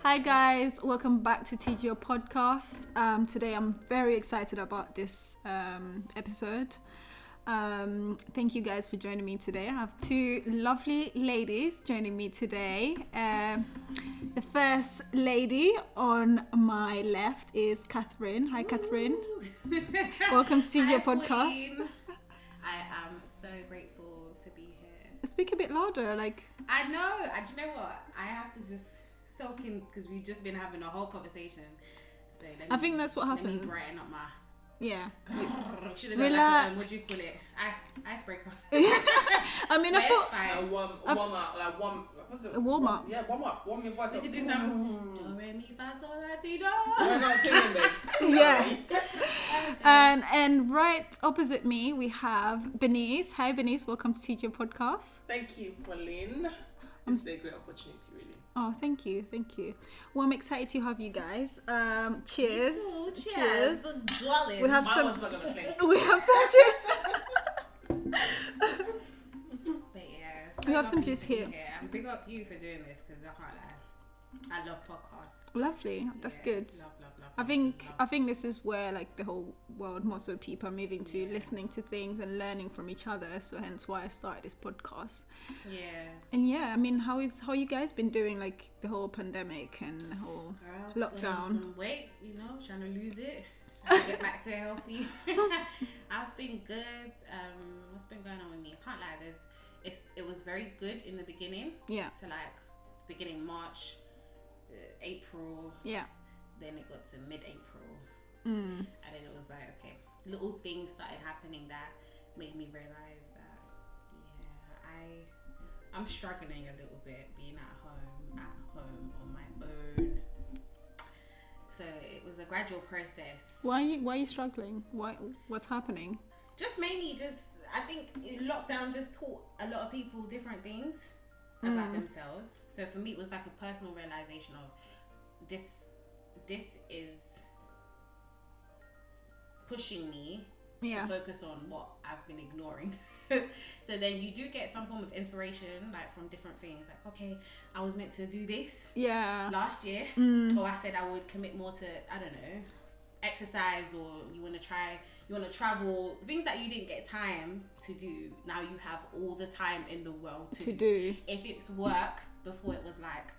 Hi guys, welcome back to TGO podcast. Today I'm very excited about this episode. Thank you guys for joining me today. I have two lovely ladies joining me today. The first lady on my left is Catherine. Hi Catherine. Welcome to TGO podcast. Queen. I am so grateful to be here. Speak a bit louder, like. I know. Do you know what? I have to just soak in because we've just been having a whole conversation. So I think that's what happens. Let me brighten up my. Yeah. Should have done like what do you call it? Icebreaker. I mean, I thought a warm up. Yeah, warm up. Warm your voice we up. could do some. Do re mi fa sol la ti do. We're not singing, babes. Yeah. And right opposite me we have Bernice. Hi Bernice, welcome to TGO podcast. Thank you, Pauline. This is a great opportunity, really. Oh, thank you. Well, I'm excited to have you guys. Cheers. Ooh, cheers. Darling. We have Mine some. was not gonna clink. We have some juice. But yeah, so We have some lovely juice to be here. And big up you for doing this because I can't lie. I love podcasts. Lovely. That's good. Love. I think this is where like the whole world, most of the people are moving to, listening to things and learning from each other. So hence why I started this podcast. Yeah. And yeah, I mean, how you guys been doing, like the whole pandemic and the whole lockdown? Some weight, trying to lose it, trying to get back to healthy. I've been good. What's been going on with me? I can't lie. It was very good in the beginning. Yeah. So like beginning March, April. Yeah. Then it got to mid-April. Mm. And then it was like, okay, little things started happening that made me realize that, I'm struggling a little bit being at home on my own. So it was a gradual process. Why are you struggling? What's happening? Just mainly I think lockdown just taught a lot of people different things about themselves. So for me, it was like a personal realization of this is pushing me to focus on what I've been ignoring. So then you do get some form of inspiration, like from different things. Like, okay, I was meant to do this last year, or I said I would commit more to, I don't know, exercise, or you want to travel, things that you didn't get time to do. Now you have all the time in the world to do. If it's work, before it was like,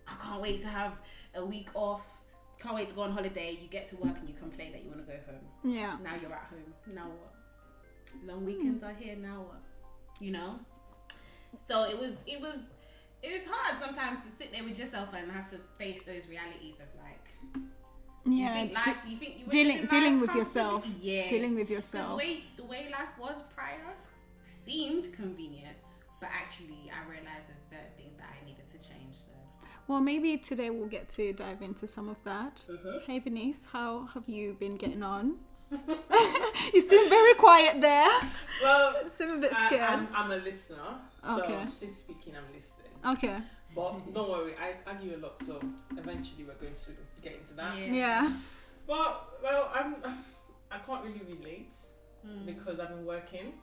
I can't wait to have a week off. Can't wait to go on holiday. You get to work and you complain that you want to go home. Yeah. Now you're at home. Now what? Long weekends are here. Now what? So it was hard sometimes to sit there with yourself and have to face those realities of like. You think you dealing with yourself. Yeah. Dealing with yourself. The way life was prior seemed convenient, but actually I realized there's certain things that I needed to change. So. Well, maybe today we'll get to dive into some of that. Mm-hmm. Hey, Bernice, how have you been getting on? You seem very quiet there. Well, you seem a bit scared. I'm a listener, so okay. she's speaking, I'm listening. Okay. But don't worry, I argue a lot, so eventually we're going to get into that. Yeah. But I can't really relate because I've been working.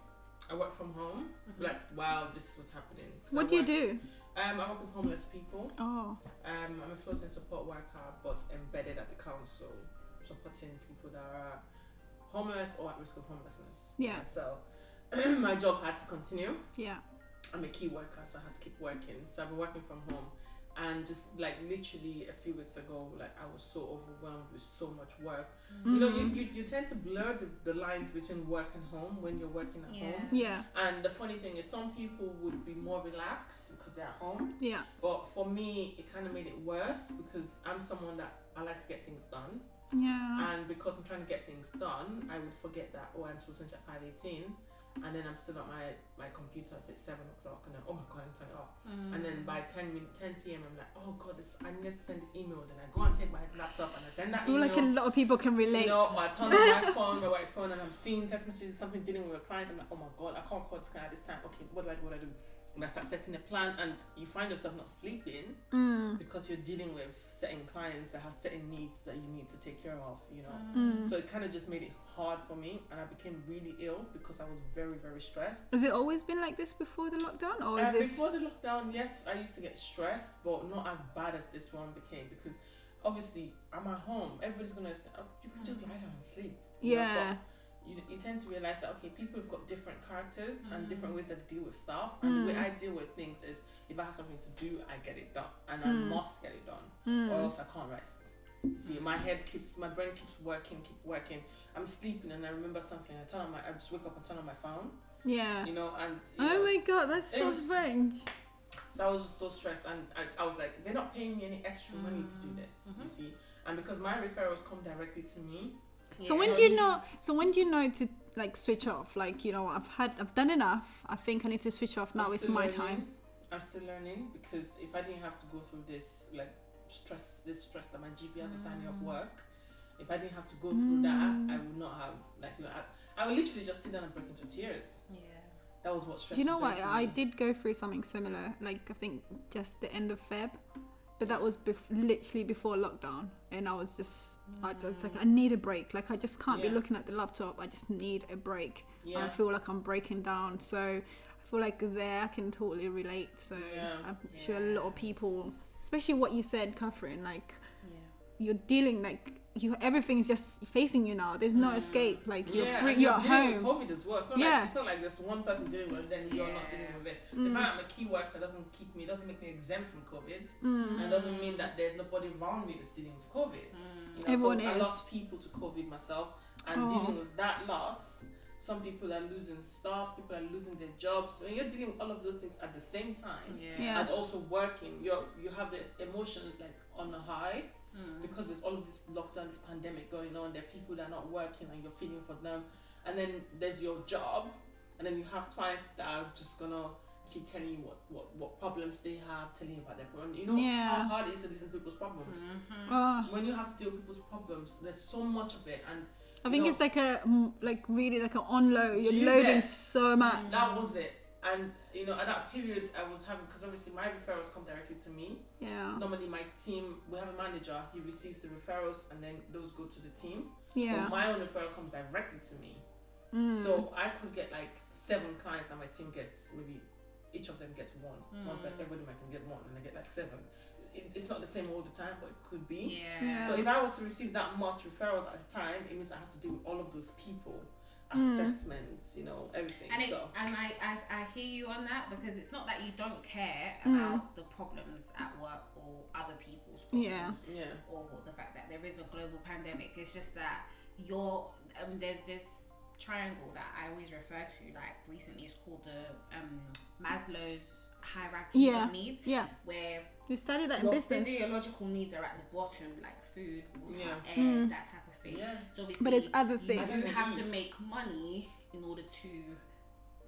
I work from home, like while this was happening. What do you do? I work with homeless people. Oh. I'm a floating support worker, but embedded at the council, supporting people that are homeless or at risk of homelessness. Yeah. So my job had to continue. Yeah. I'm a key worker, so I had to keep working. So I've been working from home. And just like literally a few weeks ago, like I was so overwhelmed with so much work. You tend to blur the lines between work and home when you're working at home. Yeah. And the funny thing is, some people would be more relaxed because they're at home. Yeah. But for me, it kind of made it worse because I'm someone that I like to get things done. Yeah. And because I'm trying to get things done, I would forget that, I'm supposed to finish at 5:18. And then I'm still at my computer at 7 o'clock, and then, oh my god, I'm turning it off. And then by 10 p.m. I'm like, oh god, I need to send this email. Then I go and take my laptop and I send that email. I feel like a lot of people can relate. I turn on my work phone, and I'm seeing text messages, something dealing with a client. I'm like, oh my god, I can't call this guy at this time. Okay, what do I do? might start setting a plan, and you find yourself not sleeping because you're dealing with certain clients that have certain needs that you need to take care of, you know. So it kind of just made it hard for me, and I became really ill because I was very, very stressed. Has it always been like this before the lockdown, or is this... Before the lockdown, yes, I used to get stressed, but not as bad as this one became, because obviously I'm at home, everybody's gonna say, oh, you can just lie down and sleep, you know? You tend to realize that, okay, people have got different characters and different ways that they deal with stuff, and the way I deal with things is, if I have something to do, I get it done, and I must get it done, or else I can't rest. See, my brain keeps working. I'm sleeping and I remember something. I just wake up and turn on my phone. Yeah. You know, and my god, that's so strange. So I was just so stressed, and I was like, they're not paying me any extra money to do this. You see, and because my referrals come directly to me. So when do you know? So when do you know to like switch off? Like, you know, I've done enough. I think I need to switch off now. It's my time. I'm still learning, because if I didn't have to go through this stress that my GP had to sign me off work, if I didn't have to go through that, I would not have I would literally just sit down and break into tears. Yeah. That was what stress. Do you know what? I did go through something similar. Like, I think just the end of Feb. But that was literally before lockdown, and I was just, it's like, I need a break. Like, I just can't be looking at the laptop. I just need a break. Yeah. I feel like I'm breaking down. So I feel like there I can totally relate. So I'm sure a lot of people, especially what you said, Catherine, like you're dealing, like everything's just facing you now. There's no escape. Like you're free. You're at home. COVID as well. It's not like there's one person dealing with it, then you're not dealing with it. The fact I'm a key worker doesn't make me exempt from COVID, and doesn't mean that there's nobody around me that's dealing with COVID. You know, everyone so is. I lost people to COVID myself, and dealing with that loss. Some people are losing staff, people are losing their jobs. When you're dealing with all of those things at the same time, as also working, you have the emotions like on a high. Because there's all of this lockdown, this pandemic going on. There are people that are not working, and you're feeling for them. And then there's your job, and then you have clients that are just gonna keep telling you what problems they have, telling you about their problems. You know how hard it is to listen to people's problems. When you have to deal with people's problems, there's so much of it, and I think it's really like an onload. You're loading so much. That was it. And you know, at that period, I was having, because obviously my referrals come directly to me. Yeah. Normally, my team, we have a manager. He receives the referrals, and then those go to the team. Yeah. But my own referral comes directly to me. So I could get like 7 clients, and my team gets maybe each of them gets one. Everybody might can get one, and I get like 7. It's not the same all the time, but it could be. Yeah. So if I was to receive that much referrals at a time, it means I have to deal with all of those people. Assessments, you know, everything. And I hear you on that, because it's not that you don't care about the problems at work or other people's problems, or the fact that there is a global pandemic. It's just that there's this triangle that I always refer to, like recently it's called the Maslow's hierarchy of needs, where you study that in business. Physiological needs are at the bottom, like food, water, air, that type of thing. So obviously, but it's other things. You have to make money in order to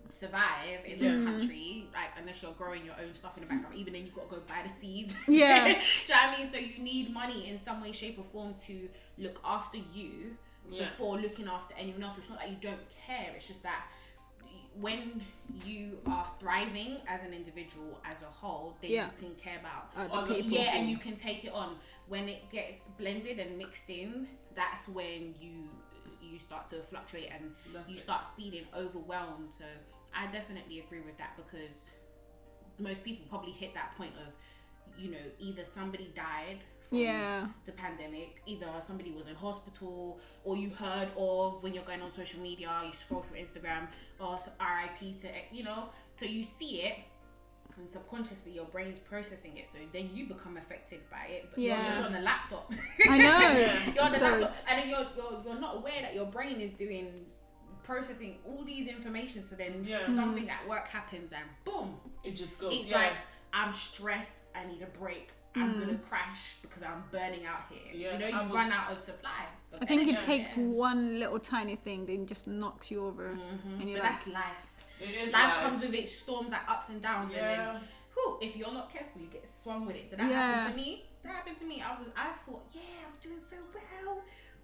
survive in this country, like unless you're growing your own stuff in the background. Even then, you've got to go buy the seeds. Do you know what I mean? So you need money in some way, shape, or form to look after you before looking after anyone else. It's not that you don't care. It's just that when you are thriving as an individual, as a whole, then you can care about other people. And you can take it on. When it gets blended and mixed in, that's when you start to fluctuate, and you start feeling overwhelmed. So I definitely agree with that, because most people probably hit that point of, you know, either somebody died from the pandemic, either somebody was in hospital, or you heard of, when you're going on social media, you scroll through Instagram, or RIP to, you know, so you see it, and subconsciously your brain's processing it, so then you become affected by it, but you're just on the laptop. I know. You're on the laptop, and then you're not aware that your brain is processing all these information, so then something at work happens, and boom, it just goes. It's like, I'm stressed, I need a break, I'm gonna crash because I'm burning out here. You know, you run out of supply. I think it takes one little tiny thing, then just knocks you over, and you're that's life. Life comes with its storms, like ups and downs, and then if you're not careful, you get swung with it. So that happened to me. I thought, I'm doing so well.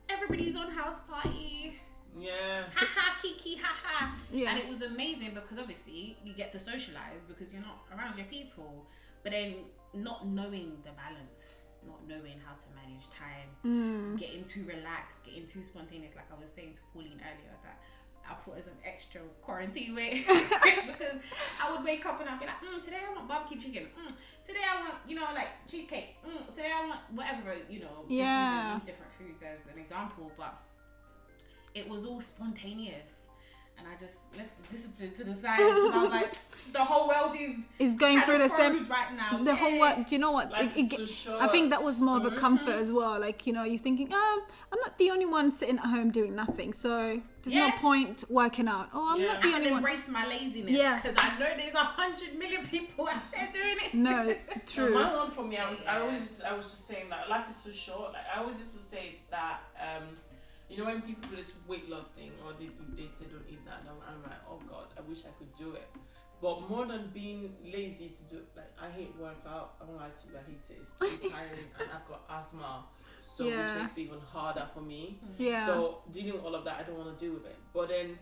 Everybody's on house party. haha, kiki, haha. Yeah. And it was amazing because obviously you get to socialize because you're not around your people, but then not knowing the balance, not knowing how to manage time, getting too relaxed, getting too spontaneous. Like I was saying to Pauline earlier, that I put some extra quarantine weight because I would wake up and I'd be like, today I want barbecue chicken. Today I want, like cheesecake. Today I want whatever, just using these different foods as an example. But it was all spontaneous. And I just left the discipline to the side because I was like, the whole world is going through the same right now. The whole world. Do you know what? I think that was more of a comfort as well. Like, you're thinking, I'm not the only one sitting at home doing nothing, so there's no point working out. I'm not the only one. Embrace my laziness because I know there's 100 million people out there doing it. No, true. My one for me, I was just saying that life is so short. Like I always used to say that. When people do this weight loss thing or they say don't eat that, I'm like, oh God, I wish I could do it. But more than being lazy to do, like I hate workout. I won't lie to you, I hate it. It's too tiring, and I've got asthma, so which makes it even harder for me. Yeah. So dealing with all of that, I don't want to deal with it. But then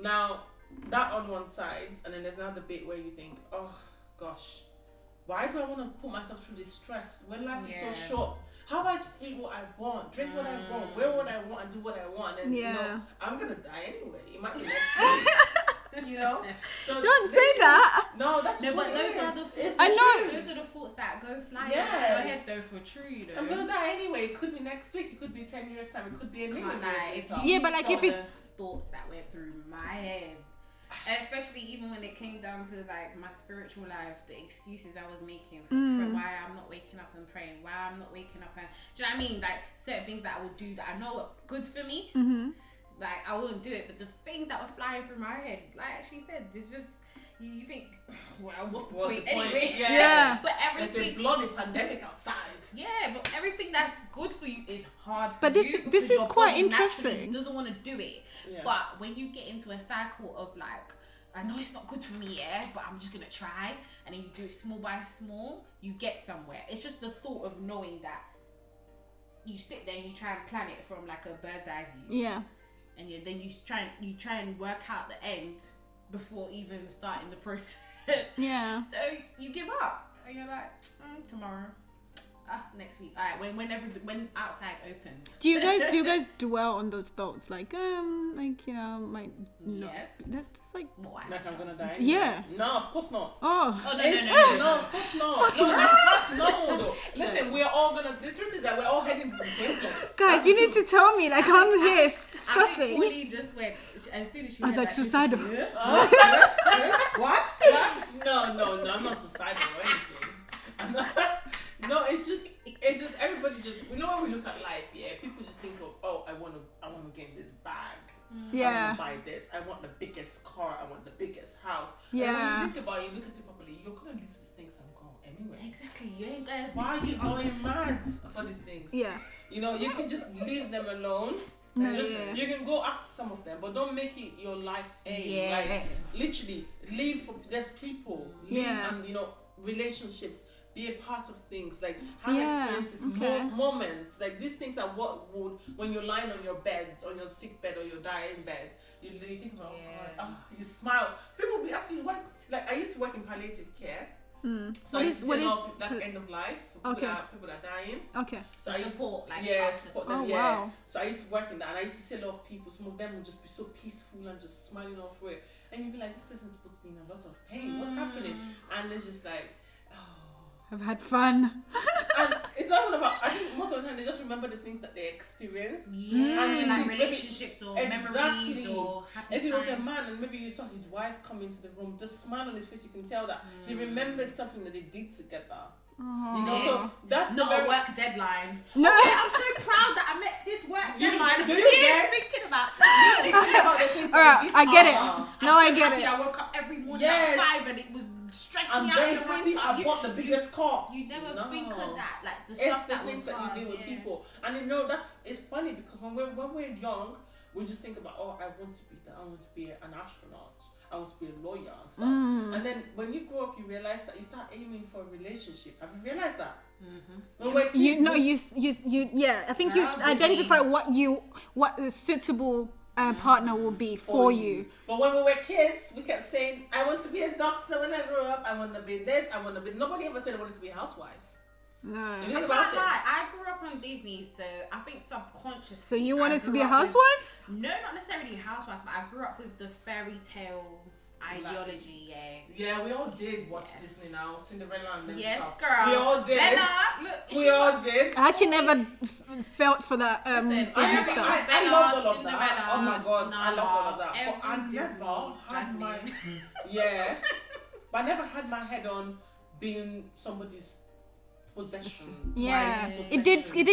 now that on one side, and then there's now the bit where you think, oh gosh, why do I want to put myself through this stress when life is so short? How about I just eat what I want, drink what I want, wear what I want, and do what I want, and I'm gonna die anyway. It might be next week, So don't say that. No, that's just but what those it are is. the thoughts. It's I the know truth. those are the thoughts that go flying Yes. out of your head though for true. I'm gonna die anyway. It could be next week. It could be 10 years time. It could be a million years later. Yeah, but like if it's thoughts that went through my head. Especially even when it came down to like my spiritual life, the excuses I was making for why I'm not waking up and praying, why I'm not waking up and do you know what I mean? Like certain things that I would do that I know are good for me, like I wouldn't do it. But the things that were flying through my head, like she said, it's just you think, well, what's the point anyway? Yeah. But everything. There's a bloody pandemic outside. Yeah, but everything that's good for you is hard for but you. But this is quite interesting. Doesn't want to do it. Yeah. But when you get into a cycle of like, I know it's not good for me, but I'm just gonna try, and then you do it small by small, you get somewhere. It's just the thought of knowing that you sit there and you try and plan it from like a bird's eye view. Yeah. And then you try and work out the end before even starting the process. Yeah. So you give up, and you're like, tomorrow. Next week. Alright, when outside opens. Do you guys dwell on those thoughts? Like yes. That's just like like I'm gonna die. Yeah. No, of course not. No, of course not. No, that's normal though. Listen, we're all gonna. The truth is that we're all heading to the same place. Guys, you need to tell me. Like I'm here stressing. Pauline just went as soon as she. I was like suicidal. What? No, I'm not suicidal or anything. I'm not. No, it's just everybody just when we look at life, people just think of I want to get this bag. I want to buy this. I want the biggest car. I want the biggest house. Yeah. And when you think about it, you look at it properly, you're gonna leave these things and go anyway. Exactly. You ain't gonna. Why are you going mad for these things? Yeah. You can just leave them alone. You can go after some of them, but don't make it your life aim. Yeah. Like literally, leave for there's people. Leave and relationships. Be a part of things, like have experiences, moments. Like these things are what would, when you're lying on your bed, on your sick bed or your dying bed, you think about, you smile. People will be asking you, what? Like I used to work in palliative care. So I used to see that's end of life for people that are dying. Okay. So I used support them. Wow. So I used to work in that, and I used to see a lot of people. Some of them would just be so peaceful and just smiling all through it, and you'd be like, this person's supposed to be in a lot of pain. What's happening? And it's just like, I've had fun. And it's not even about, I think most of the time they just remember the things that they experienced. Yeah. And like relationships or memories or happy If it was a man and maybe you saw his wife come into the room, the smile on his face, you can tell that he remembered something that they did together. So that's not a work deadline. No, I'm so proud that I met this work deadline. Do you get thinking about that? All right, I get it. No, I get it. I woke up every morning at 5 and it was stressing me out in the winter. I bought the biggest car. You never think of that, like the stuff that was hard. You deal with people, and it's funny because when we're young, we just think about I want to be that. I want to be an astronaut. I want to be a lawyer and stuff. And then when you grow up, you realize that you start aiming for a relationship. Have you realized that? When we're kids, I think you should identify what is suitable partner will be for you. But when we were kids, we kept saying, I want to be a doctor when I grow up. I want to be this. I want to be... Nobody ever said I wanted to be a housewife. No. I can't lie. I grew up on Disney, so I think subconsciously... So you wanted to be a housewife? No, not necessarily a housewife, but I grew up with the fairy tale ideology, Yeah, we all did watch Disney now. Cinderella and them stuff. Girl. We all did. Bella, look, we all did. I actually never felt for that Disney stuff. I loved all of that. Oh my God, I loved all of that. But I never had my... Yeah. But I never had my head on being somebody's possession. Yeah. Possession.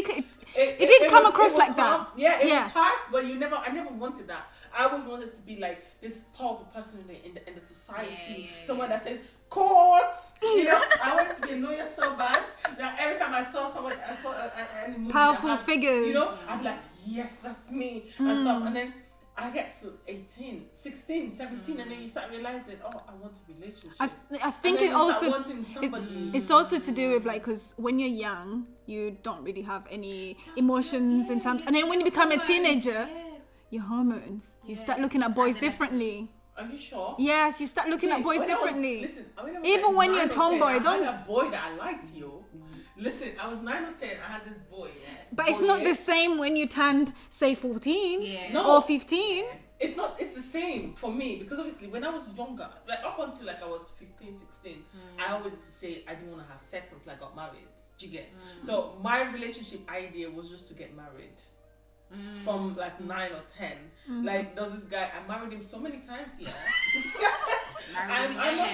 It did come across like that. Yeah, it would pass, but I never wanted that. I always wanted to be like this powerful person in the society, someone that says court. You know, I wanted to be a lawyer so bad that every time I saw someone, any movie powerful figures. You know, I'd be like, yes, that's me, and stuff. And then I get to 18, 16, 17, and then you start realizing, oh, I want a relationship. I think it also wanting somebody. It's also to do with like, because when you're young, you don't really have any emotions in terms, and then when you become a teenager. Your hormones. You start looking at boys differently. Are you sure? Yes, you start looking at boys differently. Even when you're a tomboy, I had a boy that I liked, yo. Listen, I was 9 or 10. I had this boy. But it's not the same when you turned, say, 14 or 15. It's not. It's the same for me because obviously when I was younger, like up until like I was 15, 16, I always used to say I didn't want to have sex until I got married. Do you get? So my relationship idea was just to get married. From like 9 or 10, like there was this guy. I married him so many times. Yeah,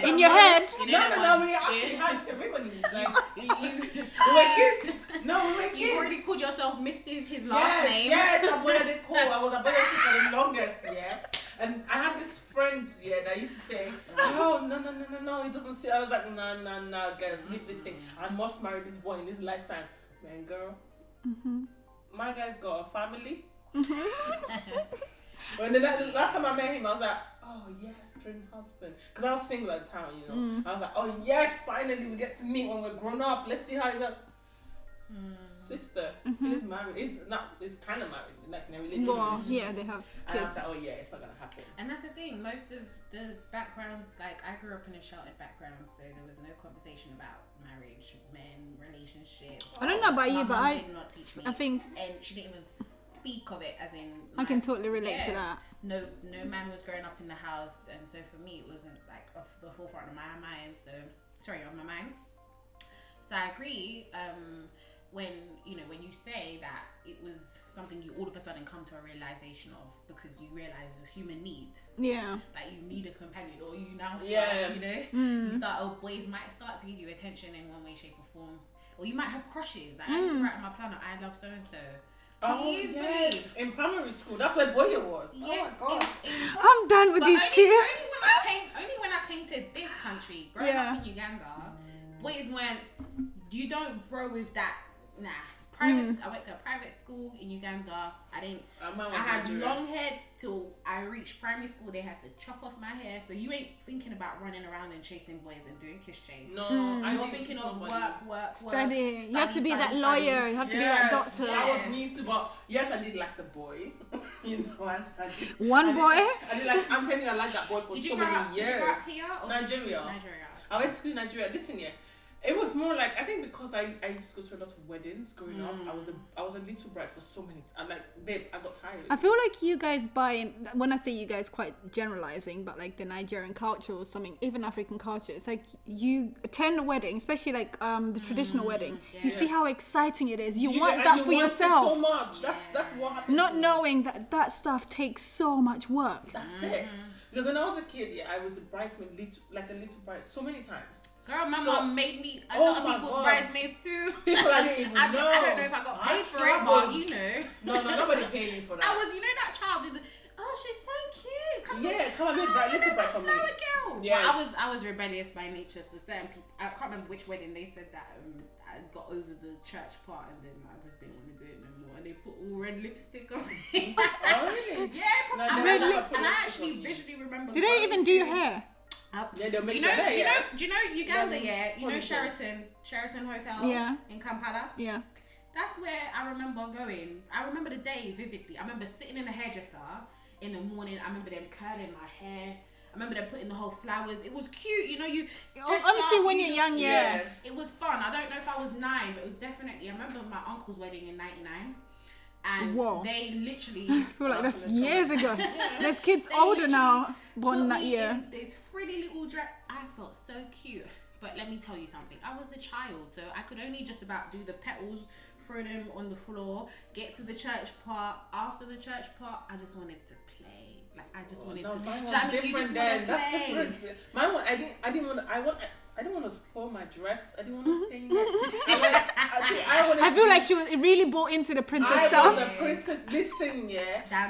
in your head. No. We actually had ceremonies. Like we were kids. No, we were kids. You already called yourself Mrs. His last name. Yes, I wanted it cool. I was a boy for the longest. Yeah, and I had this friend. Yeah, that used to say, "Oh no, he doesn't see." I was like, no, guys, leave this thing. I must marry this boy in this lifetime, man, girl. My guy's got a family. When the last time I met him, I was like, oh yes, dream husband. Because I was single at the time, you know. I was like, oh yes, finally we get to meet when we're grown up. Let's see how he's going. Sister, he's married. He's kind of married, like in a relationship. Well, yeah, they have kids. And I was like, oh yeah, it's not gonna happen. And that's the thing. Most of the backgrounds, like I grew up in a sheltered background, so there was no conversation about marriage, men, relationships. I don't know about you, but did not teach me. I think, and she didn't even speak of it, as in. I can totally relate to that. No man was growing up in the house, and so for me, it wasn't like off the forefront of my mind. On my mind. So I agree. When you say that it was something you all of a sudden come to a realization of because you realize it's a human need. Yeah. Like you need a companion, or you now start, boys might start to give you attention in one way, shape, or form, or you might have crushes. Like I used to write on my planner, I love so and so. Please believe. In primary school, that's where Boya was. Yeah, oh my God. I'm done with these two. Only when I came to this country, growing up in Uganda, boys went. You don't grow with that. Nah. I went to a private school in Uganda. I had long hair till I reached primary school. They had to chop off my hair. So you ain't thinking about running around and chasing boys and doing kiss chase. No, you're thinking of work, studying. You have to be that lawyer. You have to be that doctor. That was me too. But yes, I did like the boy. You know, I did. One boy. I'm telling you, I like that boy for so many years. Did you grow up here? Or Nigeria. I went to school in Nigeria. Listen, it was more like, I think because I used to go to a lot of weddings growing up, I was a little bride for so many. Babe, I got tired. I feel like you guys when I say you guys, quite generalizing, but like the Nigerian culture or something, even African culture, it's like you attend a wedding, especially like the traditional wedding. You see how exciting it is. You want that for yourself. So much. That's what happens. Not knowing that stuff takes so much work. That's it. Because when I was a kid, I was a bridesmaid, like a little bride, so many times. Girl, my mom made me a lot of people's bridesmaids too. People I didn't even know. I don't know if I got paid for it, but you know. No, nobody paid me for that. I was, that child. She's so cute. Come on, little bride for me. Girl. Yes. I was rebellious by nature. So certain people, I can't remember which wedding they said that I got over the church part, and then I just didn't want to do it no more. And they put all red lipstick on me. Oh really? Yeah, red lipstick. And I actually visually remember. Did they even do your hair? Yeah, they'll make do you know Uganda? You know Sheraton Hotel in Kampala. Yeah, that's where I remember going. I remember the day vividly. I remember sitting in the hairdresser in the morning. I remember them curling my hair. I remember them putting the whole flowers. It was cute, you know. You obviously when you're young, yeah. It was fun. I don't know if I was 9, but it was definitely. I remember my uncle's wedding in '99, and they literally. I feel like that's years ago. There's kids older now, born that year. This pretty little dress. I felt so cute. But let me tell you something. I was a child, so I could only just about do the petals, throw them on the floor, get to the church part. After the church part, I just wanted to play. Like I just wanted to. Mine was different then. That's different. Mine was, I didn't want to spoil my dress. I didn't want to stay in there. I feel like she was really bought into the princess stuff. I was a princess. Listen,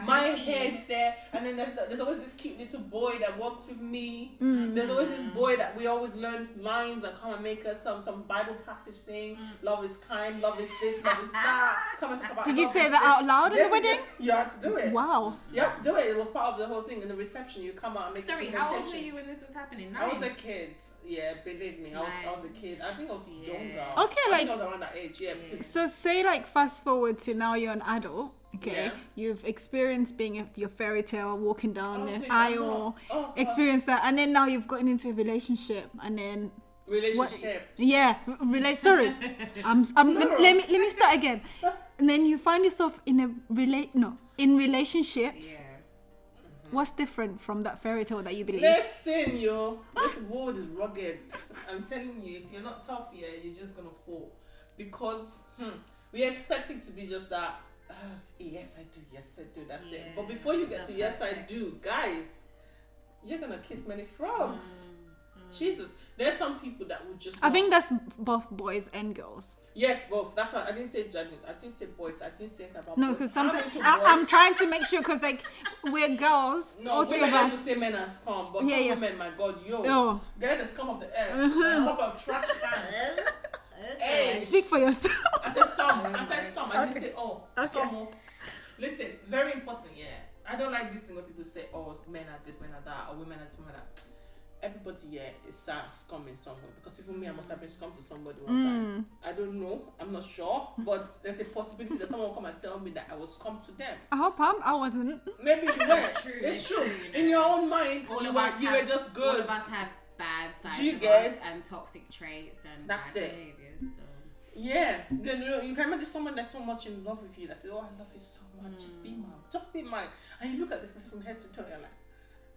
my hair's there, and then there's always this cute little boy that walks with me. There's always this boy that we always learn lines and come and make us some Bible passage thing. Love is kind. Love is this. Love is that. Come and talk about. Did you say that out loud at the wedding? You had to do it. Wow. You had to do it. It was part of the whole thing. In the reception, you come out and make. Sorry, how old were you when this was happening? 9? I was a kid. Yeah, believe me, I was a kid. I think I was younger. Okay, I think I was around that age. Yeah. So say like fast forward to now you're an adult. Okay, you've experienced being your fairy tale, walking down the aisle, experienced that, and then now you've gotten into a relationship, and then sorry, let me start again, and then you find yourself in in relationships. Yeah. What's different from that fairy tale that you believe? Listen, this world is rugged. I'm telling you, if you're not tough, you're just gonna fall. Because we expect it to be just that. Yes, I do. That's it. But before you get to yes, I do, guys, you're gonna kiss many frogs. Jesus, there's some people that would just. I think that's both boys and girls. Yes, both. That's why I didn't say judging. I didn't say boys. I didn't say about. No, because sometimes I'm trying to make sure, because like we're girls. No, all three of us. To say men are scum, but some women, my God, they're the scum of the earth. Talk about trash fans. Hey, speak for yourself. I said some. I didn't say some more. Listen, very important. Yeah, I don't like this thing when people say, men are this, men are that, or women are this, women are that. Everybody is scum in some way, because even me, I must have been scum to somebody one time. I don't know, I'm not sure, but there's a possibility that someone will come and tell me that I was scum to them. I hope I wasn't. Maybe you were. It's true. In your own mind, you were just good. All of us have bad sides of us and toxic traits and bad behaviors. So. Yeah, you can imagine someone that's so much in love with you that says, "Oh, I love you so much. Just be mine." And you look at this person from head to toe, you're like,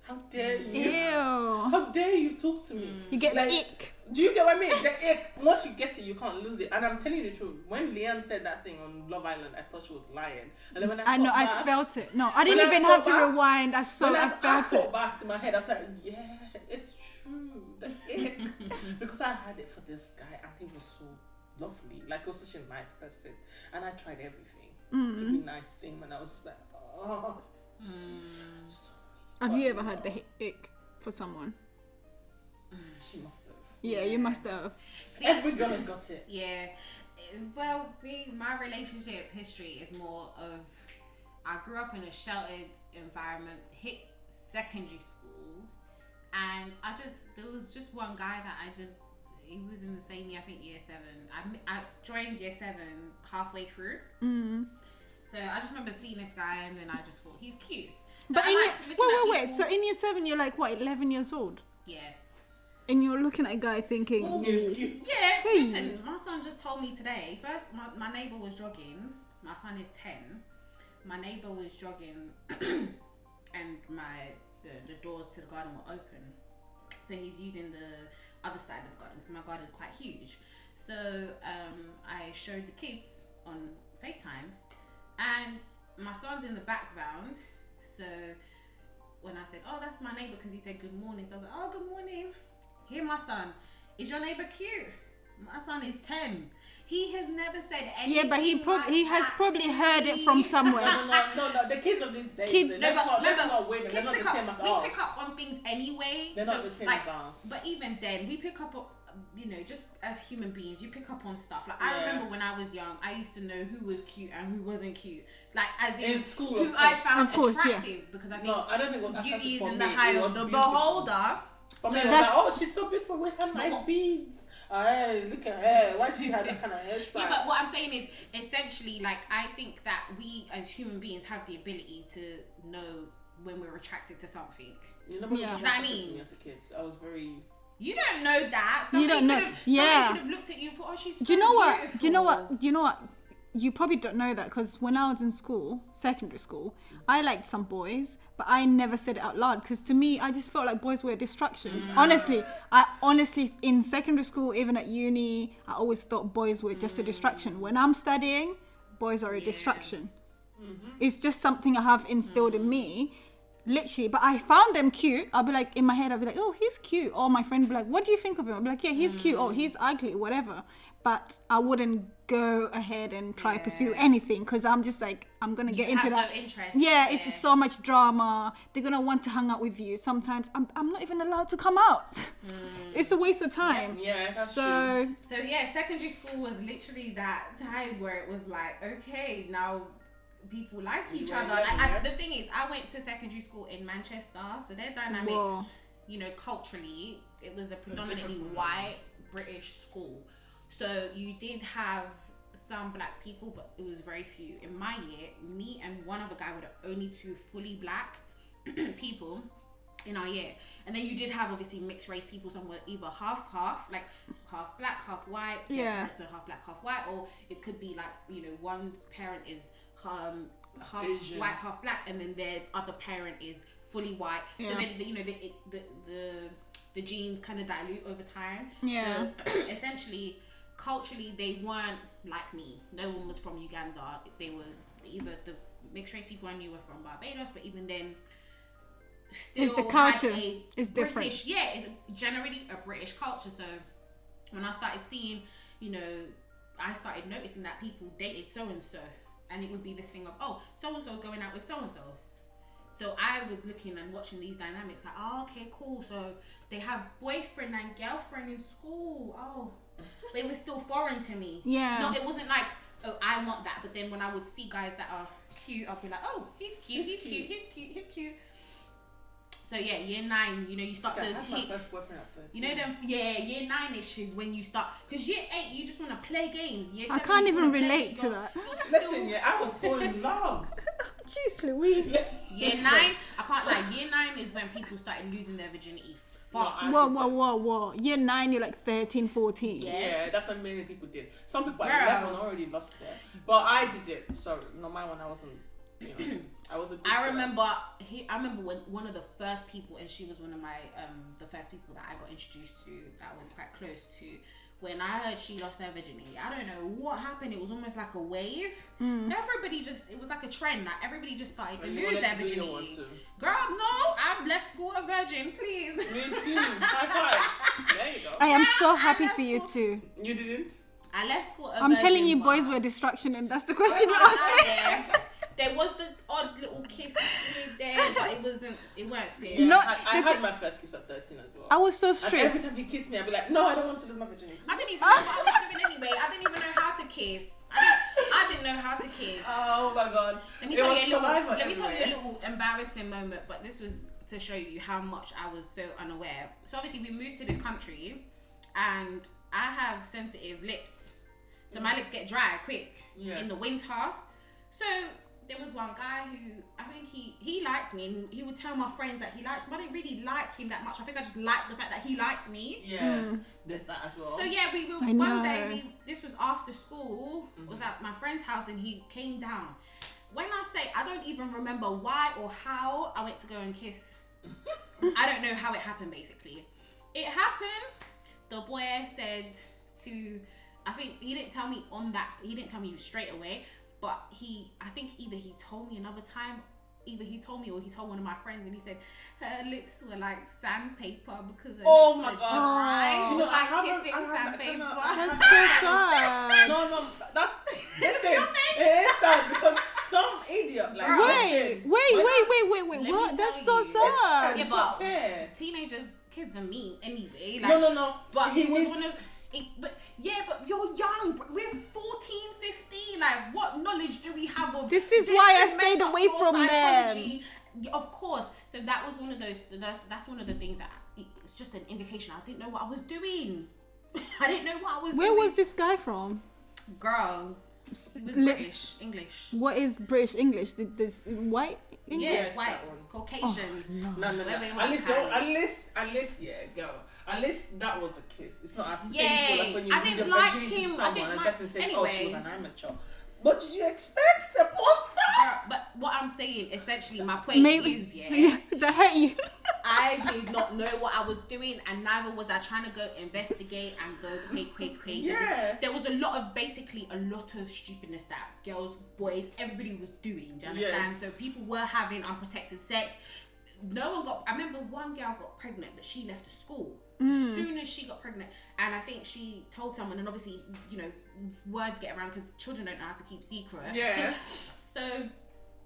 how dare you? Ew. How dare you talk to me? You get like, the ick. Do you get what I mean? The ick. Once you get it, you can't lose it. And I'm telling you the truth. When Leanne said that thing on Love Island, I thought she was lying. And then when I felt it. No, I didn't even have to rewind. I felt it. Back to my head. I was like, yeah, it's true. The ick. Because I had it for this guy, and he was so lovely. Like, he was such a nice person. And I tried everything to be nice to him, and I was just like, oh. Have you ever had the ick for someone? She must have. Yeah, you must have. Every girl has got it. Yeah. Well, my relationship history is more of, I grew up in a sheltered environment, hit secondary school, and there was just one guy that he was in the same year, I think year 7. I joined year 7 halfway through. So I just remember seeing this guy, and then I just thought, he's cute. But wait. So in year 7, you're like what, 11 years old? Yeah. And you're looking at a guy thinking, he's cute. Yeah. Hey. Listen, my son just told me today. First, my neighbor was jogging. My son is 10. My neighbor was jogging, and the doors to the garden were open. So he's using the other side of the garden, because my garden is quite huge. So I showed the kids on FaceTime, and my son's in the background. So when I said, "Oh, that's my neighbor," because he said good morning, so I was like, "Oh, good morning. Here, my son. Is your neighbor cute? My son is 10. He has never said anything. Yeah, but he has probably heard it from somewhere. No. The kids of these days, let's not wait. They're not the same as us. We pick up on things anyway. They're not the same as us. But even then, we pick up on, just as human beings, you pick up on stuff. Like, I remember when I was young, I used to know who was cute and who wasn't cute. Like, as in school, who I found attractive, because I think I don't think beauty is in the eye of the beholder. For me, like, she's so beautiful with her nice beads. Look at her. Why she had that kind of hairstyle? Yeah, but what I'm saying is, essentially, like, I think that we as human beings have the ability to know when we're attracted to something. You know what I mean? To me as a kid, I was very. You don't know that. You don't know. Yeah. Somebody could have looked at you and thought, oh, she's so Do you know what? beautiful. Do you know what? You probably don't know that because when I was in school, secondary school, I liked some boys, but I never said it out loud because to me, I just felt like boys were a distraction. Honestly, in secondary school, even at uni, I always thought boys were just a distraction. When I'm studying, boys are a distraction. It's just something I have instilled in me. Literally, but I found them cute. I'll be like, in my head, I'll be like, oh, he's cute. Or my friend will be like, what do you think of him? I'll be like, yeah, he's cute. Oh, he's ugly, whatever. But I wouldn't go ahead and try pursue anything because I'm just like, I'm going to get into that. No interest. Yeah, it's so much drama. They're going to want to hang out with you. Sometimes I'm not even allowed to come out. It's a waste of time. Yeah, that's true. So yeah, secondary school was literally that time where it was like, okay, now people like each other. The thing is, I went to secondary school in Manchester, so their dynamics, you know, culturally, it was a predominantly white British school. So you did have some black people, but it was very few. In my year, me and one other guy were the only two fully black people in our year. And then you did have obviously mixed race people. Some were either half, like half black, half white. Yeah. So half black, half white, or it could be like, you know, one's parent is half Asian. white, half black, and then their other parent is fully white. So then you know the genes kind of dilute over time. Yeah. So essentially, culturally, they weren't like me. No one was from Uganda. They were either the mixed race people I knew were from Barbados, but even then, still the culture is British, different. Yeah, it's generally a British culture. So when I started seeing, you know, I started noticing that people dated so and so. And it would be this thing of, oh, so-and-so's going out with so-and-so. So I was looking and watching these dynamics like, oh, okay, cool. So they have boyfriend and girlfriend in school. Oh, but it was still foreign to me. Yeah. No, it wasn't like, oh, I want that. But then when I would see guys that are cute, I'd be like, oh, he's cute. He's cute. So yeah, year 9, you know, you start to hit. You know them, year 9ish is when you start. Because year 8, you just want to play games. Year 7, I can't even relate to that. Listen, I was so in love. Jeez Louise. Year 9, I can't lie. Year 9 is when people started losing their virginity. Whoa. Year 9, you're like 13, 14. Yes. Yeah, that's when many people did. Some people at 11 already lost it. But I did it. Sorry, not my one. I wasn't. You know, I was a good I girl. remember when one of the first people, and she was one of my the first people that I got introduced to that I was quite close to. When I heard she lost her virginity, I don't know what happened. It was almost like a wave. Everybody it was like a trend. Like everybody just started to lose their virginity. Girl, no, I'm left school a virgin, please. Me too. High five. There you go. I am so happy for you too. You didn't? I left school a I'm virgin, telling you, boys were a distraction, and that's the question you asked me. Yeah. There was the odd little kiss here there, but it weren't serious. No, I had my first kiss at 13 as well. I was so And strict. every time he kissed me, I'd be like, no, I don't want to lose my virginity. I didn't even know what I was doing anyway. I didn't even know how to kiss. I didn't know how to kiss. Oh my god. Let me tell you a little embarrassing moment, but this was to show you how much I was so unaware. So obviously we moved to this country and I have sensitive lips. So my lips get dry quick in the winter. So there was one guy who, I think he liked me, and he would tell my friends that he liked me. I didn't really like him that much. I think I just liked the fact that he liked me. Yeah, there's that as well. So yeah, we were one day. This was after school. Was at my friend's house, and he came down. When I say I don't even remember why or how I went to go and kiss. I don't know how it happened. Basically, it happened. The boy said to, I think he didn't tell me He didn't tell me straight away. But I think either he told me another time, either he told me or he told one of my friends, and he said her lips were like sandpaper because her lips were dry. You know, I have sandpaper. That's so sad. No, that's listen. It is sad because some idiot like wait. What? That's so sad. It's not fair. Teenagers, kids are mean anyway. Like, no. But he was one of. But you're young. We're 14, 15. Like, what knowledge do we have of this? Is why I stayed away from them. Of course. So that was one of those. That's one of the things that it's just an indication. I didn't know what I was doing. I didn't know what I was doing. Where was this guy from? Girl, It was British English. What is British English? Does white English? Yeah, white, Caucasian. No. Unless, yeah, girl. Unless that was a kiss. It's not as painful as when you lose your virginity to someone and the person says, "Oh, she was an amateur." What did you expect? A porn star? But what I'm saying, essentially, my point is, they hate you. I did not know what I was doing, and neither was I trying to go investigate and go quick. Yeah. There was a lot of stupidness that girls, boys, everybody was doing. Do you understand? So people were having unprotected sex. No one got. I remember one girl got pregnant, but she left the school as soon as she got pregnant, and I think she told someone. And obviously, you know, words get around because children don't know how to keep secrets. Yeah. So,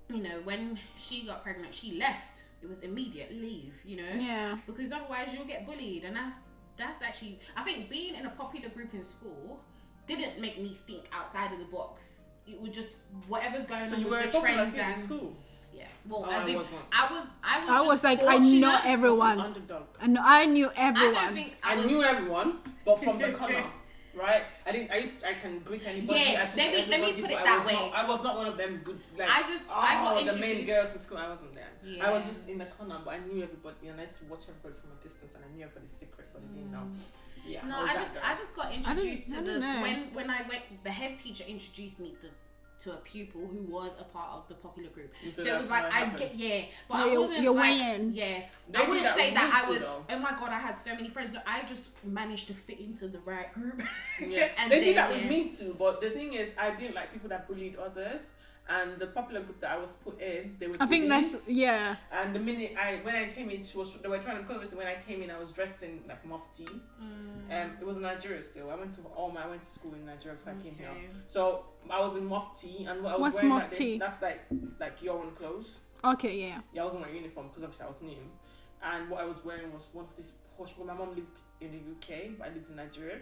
you know, when she got pregnant, she left. It was immediate leave, you know. Yeah. Because otherwise, you'll get bullied, and that's actually. I think being in a popular group in school didn't make me think outside of the box. It was just whatever's going on with the trends and school. Yeah, well, I wasn't. I was like, I know everyone. I knew everyone. I don't think I knew everyone, but from the corner, right? I can greet anybody. Yeah, let me put it that way. I was not one of them good. Like, I got the main girls in school. I wasn't there. Yeah. I was just in the corner, but I knew everybody, and I used to watch everybody from a distance, and I knew everybody's secret, but I didn't know. Yeah. No, I just got introduced to when I went. The head teacher introduced me to a pupil who was a part of the popular group. So it was like but I wasn't you're like weighing. I wouldn't say that I was. Oh my god, I had so many friends that I just managed to fit into the right group. Yeah, and they did that with me too. But the thing is, I didn't like people that bullied others. And the popular group that I was put in, they were. I think that's And the minute when I came in, they were trying to because when I came in, I was dressed in like mufti. It was in Nigeria still. I went to school in Nigeria before I came here. So I was in mufti, and what I was wearing mufti? That's like your own clothes. Okay, yeah. Yeah, I wasn't wearing uniform because obviously I was new, and what I was wearing was one of these posh. My mom lived in the UK, but I lived in Nigeria.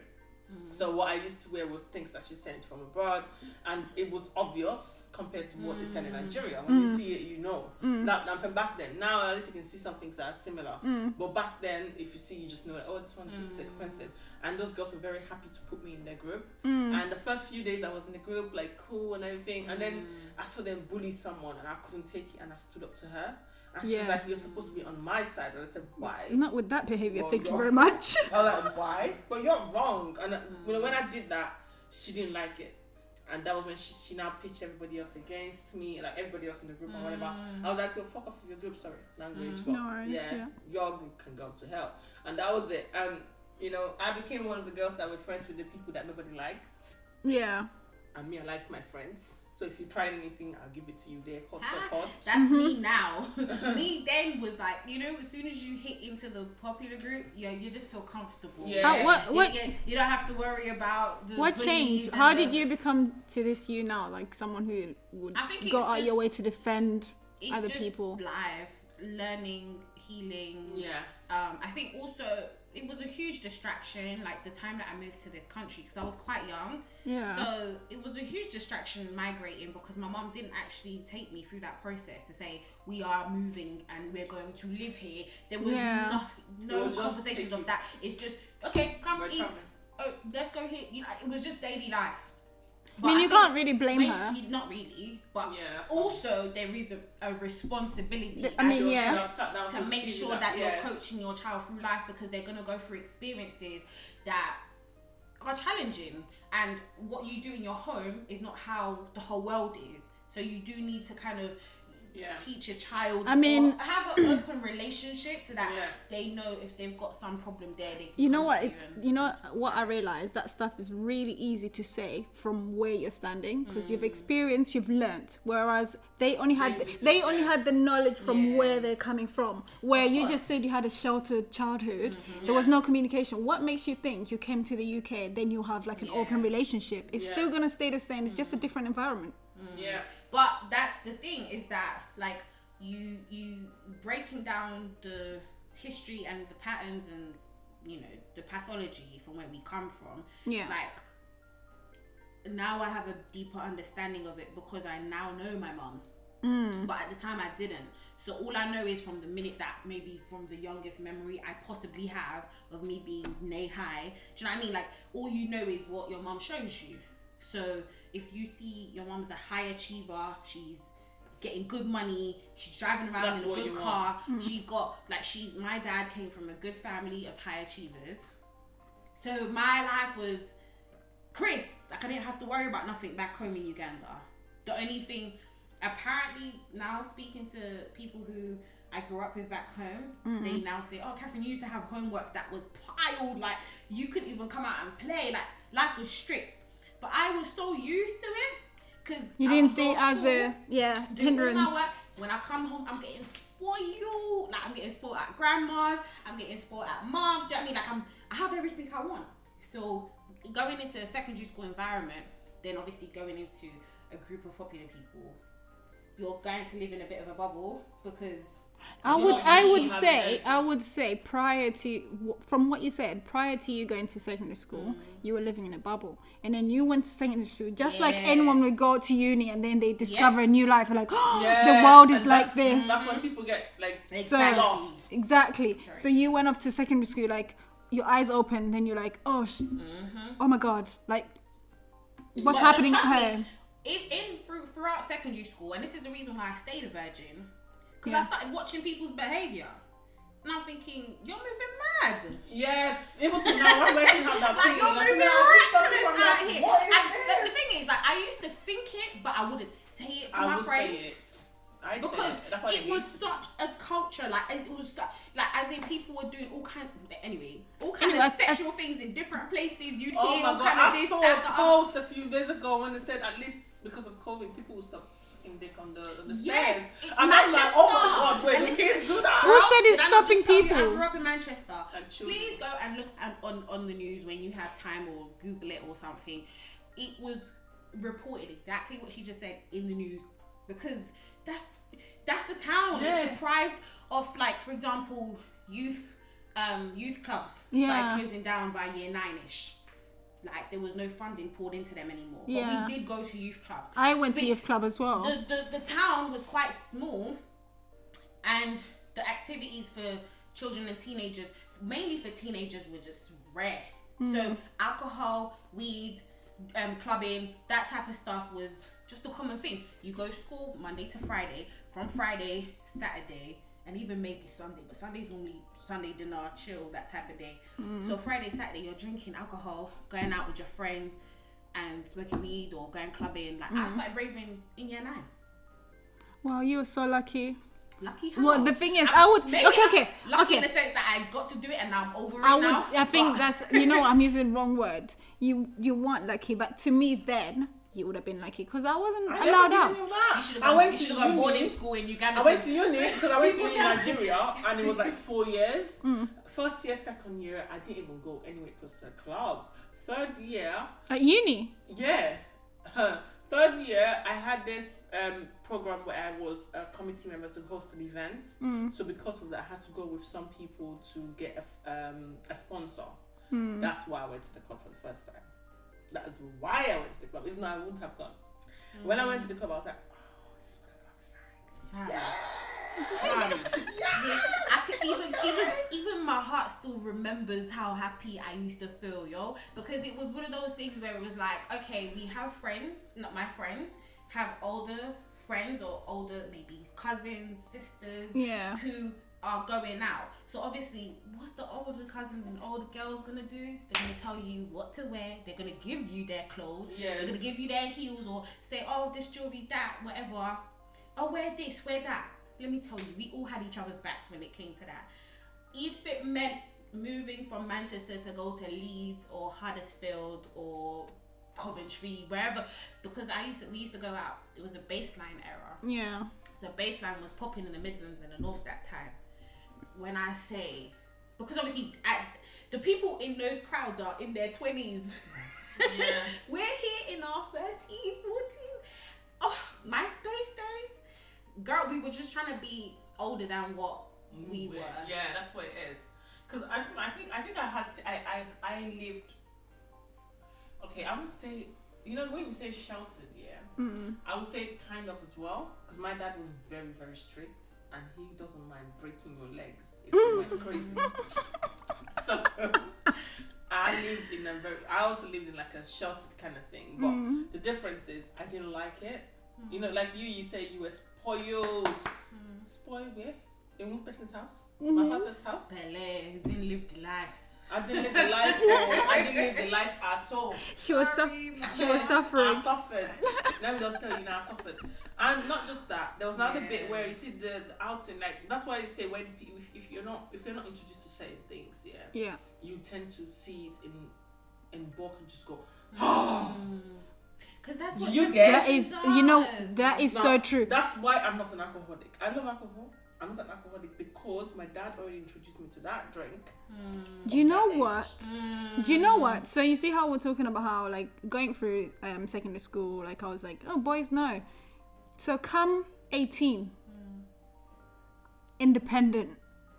So what I used to wear was things that she sent from abroad, and it was obvious compared to what they sent in Nigeria. When you see it, you know. That from back then. Now at least you can see some things that are similar. But back then, if you see, you just know that, oh, this is expensive. And those girls were very happy to put me in their group. And the first few days I was in the group, like cool and everything. And then I saw them bully someone, and I couldn't take it, and I stood up to her. And she was like, you're supposed to be on my side. And I said, why? Not with that behaviour, thank you very much. I was like, why? But you're wrong. And when I did that, she didn't like it. And that was when she now pitched everybody else against me, like everybody else in the group or whatever. I was like, yo, fuck off with your group, sorry, language. But no worries, your group can go to hell. And that was it. And, you know, I became one of the girls that were friends with the people that nobody liked. Yeah. And me, I liked my friends. So if you tried anything, I'll give it to you there. Hot. That's me now. Me then was like, you know, as soon as you hit into the popular group, you just feel comfortable. Yeah. What? You don't have to worry about the what changed? How did you become to this you now? Like someone who would go out your way to defend other people? Life, learning, healing. Yeah. I think also it was a huge distraction, like the time that I moved to this country, because I was quite young. Yeah. So it was a huge distraction migrating, because my mom didn't actually take me through that process to say we are moving and we're going to live here. There was no conversations of that. It's just, okay, come eat. Oh, let's go here. You know, it was just daily life. But I mean, you can't really blame her. Not really, but also there is a responsibility. To make sure that you're coaching your child through life, because they're gonna go through experiences that are challenging, and what you do in your home is not how the whole world is. So you do need to kind of teach a child. I mean, have an open relationship so that they know if they've got some problem there. They can you know what I realized, that stuff is really easy to say from where you're standing, because you've experienced, you've learnt, whereas they only had the knowledge from where they're coming from. Where you just said you had a sheltered childhood, there was no communication. What makes you think you came to the UK, then you have like an open relationship? It's still gonna stay the same. It's just a different environment. Yeah. But that's the thing, is that like you breaking down the history and the patterns and, you know, the pathology from where we come from. Yeah. Like now I have a deeper understanding of it, because I now know my mum. But at the time I didn't. So all I know is from the minute that, maybe from the youngest memory I possibly have of me being nay high. Do you know what I mean? Like all you know is what your mum shows you. So if you see your mom's a high achiever, she's getting good money, she's driving around in a good car, she's got, like, my dad came from a good family of high achievers. So my life was Chris, like, I didn't have to worry about nothing back home in Uganda. The only thing, apparently now speaking to people who I grew up with back home, they now say, oh, Catherine, you used to have homework that was piled, like, you couldn't even come out and play, like, life was strict. But I was so used to it, because you didn't see it as a hindrance. When I come home, I'm getting spoiled. Like, I'm getting spoiled at grandma's, I'm getting spoiled at mom's. Do you know what I mean? Like, I have everything I want. So going into a secondary school environment, then obviously going into a group of popular people, you're going to live in a bit of a bubble, because I would say prior to, from what you said, prior to you going to secondary school, you were living in a bubble, and then you went to secondary school, just like anyone would go to uni and then they discover a new life and like, the world is like this. That's when people get like lost. Exactly. Sorry. So you went up to secondary school, like, your eyes open, then you're like, oh my god, like, what's happening at home? Throughout secondary school, and this is the reason why I stayed a virgin, because I started watching people's behaviour, and I'm thinking, you're moving mad. Yes, even to now, I'm waiting on that like, you're moving reckless out here. And the thing is, like, I used to think it, but I wouldn't say it to my friends. Because it was such a culture, like, it was like, as in people were doing all kind of sexual things in different places. You'd hear all kind of this, that. I saw a post a few days ago when they said at least because of COVID, people will stop sucking dick on the stairs. And I'm like, oh my god, wait, the kids do that? Who said it's stopping people? I grew up in Manchester. Please go and look on the news when you have time, or Google it or something. It was reported exactly what she just said in the news, because that's the town. It's deprived of, like, for example, youth clubs started closing down by year 9ish. Like, there was no funding poured into them anymore. But we did go to youth clubs. I went to youth club as well. The town was quite small, and the activities for children and teenagers, mainly for teenagers, were just rare. So alcohol, weed, clubbing, that type of stuff was just a common thing. You go to school Monday to Friday, from Friday, Saturday, and even maybe Sunday, but Sunday's normally Sunday dinner, chill, that type of day. So Friday, Saturday, you're drinking alcohol, going out with your friends, and smoking weed or going clubbing. Like, I started raving in year 9. Wow, you were so lucky. Lucky how? Well, the thing is, I would... Lucky in the sense that I got to do it and now I'm over it now. I think that's... I'm using the wrong word. You weren't lucky, but to me then... you would have been lucky, because I wasn't allowed out. You should have gone boarding school in Uganda. I went to uni because I went to uni in Nigeria, and it was like 4 years. First year, second year, I didn't even go anywhere close to a club. Third year, at uni, third year, I had this program where I was a committee member to host an event. So because of that, I had to go with some people to get a sponsor. That's why I went to the club for the first time. That is why I went to the club, even though I wouldn't have gone. When I went to the club, I was like, oh, this is what the club is like. I can even my heart still remembers how happy I used to feel, because it was one of those things where it was like, okay, we have friends, not my friends, have older friends or older maybe cousins, sisters, who are going out. So obviously, what's the older cousins and older girls gonna do? They're gonna tell you what to wear. They're gonna give you their clothes. They're gonna give you their heels, or say, oh, this jewelry, that, whatever. Oh, wear this, wear that. Let me tell you, we all had each other's backs when it came to that. If it meant moving from Manchester to go to Leeds or Huddersfield or Coventry, wherever, because we used to go out. It was a baseline era. Yeah. So baseline was popping in the Midlands and the North that time. When I say, because obviously the people in those crowds are in their 20s. We're here in our 13, 14. Oh, MySpace days. Girl, we were just trying to be older than what we were. Yeah, that's what it is. Because I think I lived. Okay, I would say, when you say sheltered, I would say kind of as well. Because my dad was very, very strict. And he doesn't mind breaking your legs if you went crazy. So, I also lived in like a sheltered kind of thing, but the difference is I didn't like it. You know, like you say you were spoiled. Spoiled where? In one person's house? My father's house? Pele, didn't live the life. I didn't live the life. I didn't live the life at all. She was suffering. I suffered. Let me just tell you now, I suffered. And not just that. There was another bit where you see the outing. Like that's why they say when if you're not introduced to certain things, you tend to see it in bulk and just go. Because that's what you get. That is, that is so true. That's why I'm not an alcoholic. I love alcohol. I'm not an alcoholic because my dad already introduced me to that drink. Do you know what? Do you know what? So you see how we're talking about how like going through secondary school, like I was like, oh, boys no. So come 18, independent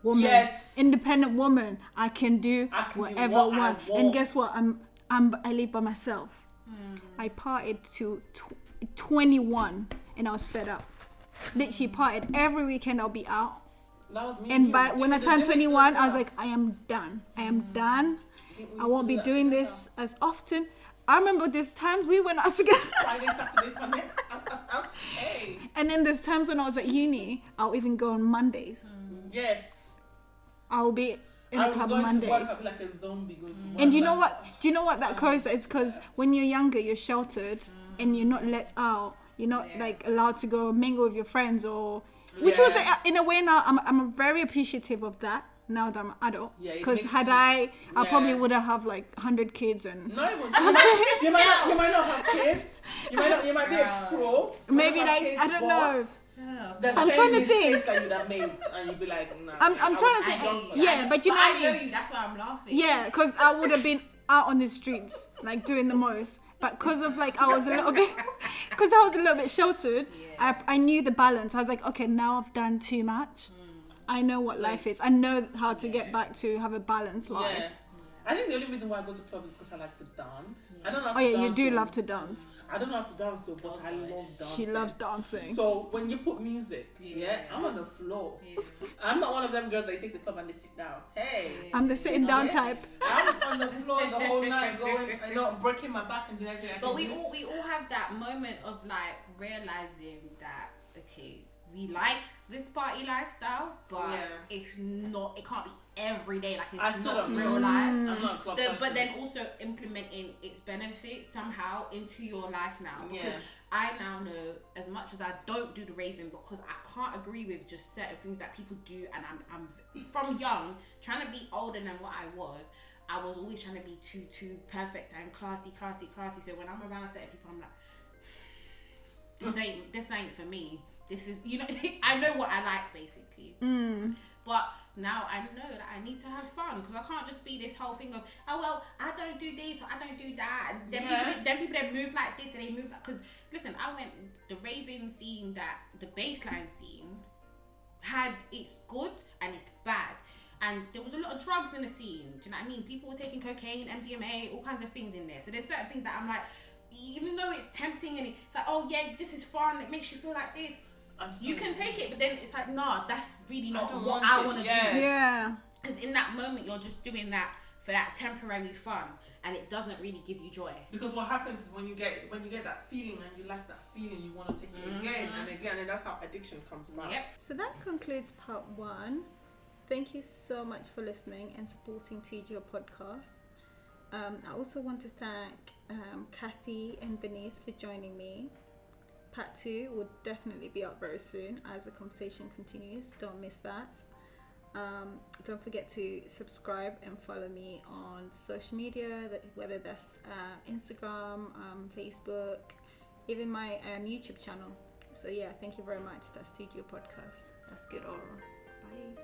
woman. Yes. Independent woman. I can do whatever I want. And guess what? I live by myself. I partied to 21 and I was fed up. Literally partied every weekend. I'll be out. That was me. And when I turned 21, I was like, I am done. I am done. I won't be doing this as often. I remember there's times we went out together. Friday, Saturday, Sunday. Out. Hey. And then there's times when I was at uni, I'll even go on Mondays. Yes. I'll be in the club on Mondays. To work, I'll be like a zombie going to work. And do you know what that cause is? Because when you're younger, you're sheltered and you're not let out. You're not like allowed to go mingle with your friends which was in a way now I'm very appreciative of that now that I'm an adult. Because I probably would have like 100 kids and. No, it was. you might not have kids. You might be a pro. Maybe like kids, I don't know. I'm trying to think. That you'd have made, and you'd be like, nah. I'm trying to think. But you know what I mean. I know you. That's why I'm laughing. Yeah, because I would have been out on the streets like doing the most. But because of like I was a little bit sheltered, I knew the balance. I was like, okay, now I've done too much. I know what life is. I know how to get back to have a balanced life. Yeah. I think the only reason why I go to clubs is because I like to dance. I don't know how to dance. You do love to dance. I don't know how to dance, but I love dancing. She loves dancing. So when you put music, I'm on the floor. I'm not one of them girls that you take to the club and they sit down. Hey. I'm the sitting down type. I'm on the floor the whole night going, breaking my back and doing everything. But we all have that moment of like realizing that, okay, we like this party lifestyle, but it can't be every day. Like it's not real life. I'm not a club person. But then also implementing its benefits somehow into your life now. Because I now know, as much as I don't do the raving because I can't agree with just certain things that people do, and I'm from young trying to be older than what I was always trying to be too perfect and classy. So when I'm around certain people, I'm like, this ain't for me. This is, I know what I like basically. But now I know that I need to have fun because I can't just be this whole thing of, oh well, I don't do this or I don't do that. And then people that move like this and they move like, because listen, I went the raving scene, that the baseline scene had its good and its bad. And there was a lot of drugs in the scene. Do you know what I mean? People were taking cocaine, MDMA, all kinds of things in there. So there's certain things that I'm like, even though it's tempting and it's like, oh yeah, this is fun, it makes you feel like this. You can take it, but then it's like, nah, that's really not what I want to do. Yeah. Because in that moment, you're just doing that for that temporary fun, and it doesn't really give you joy. Because what happens is when you get that feeling and you like that feeling, you want to take it again and again, and that's how addiction comes about. Yep. So that concludes part 1. Thank you so much for listening and supporting TGO podcast. I also want to thank Kathy and Bernice for joining me. Part 2 will definitely be up very soon as the conversation continues. Don't miss that. Don't forget to subscribe and follow me on social media, whether that's Instagram, Facebook, even my YouTube channel. So yeah, thank you very much. That's TGO podcast. That's good. All. Bye.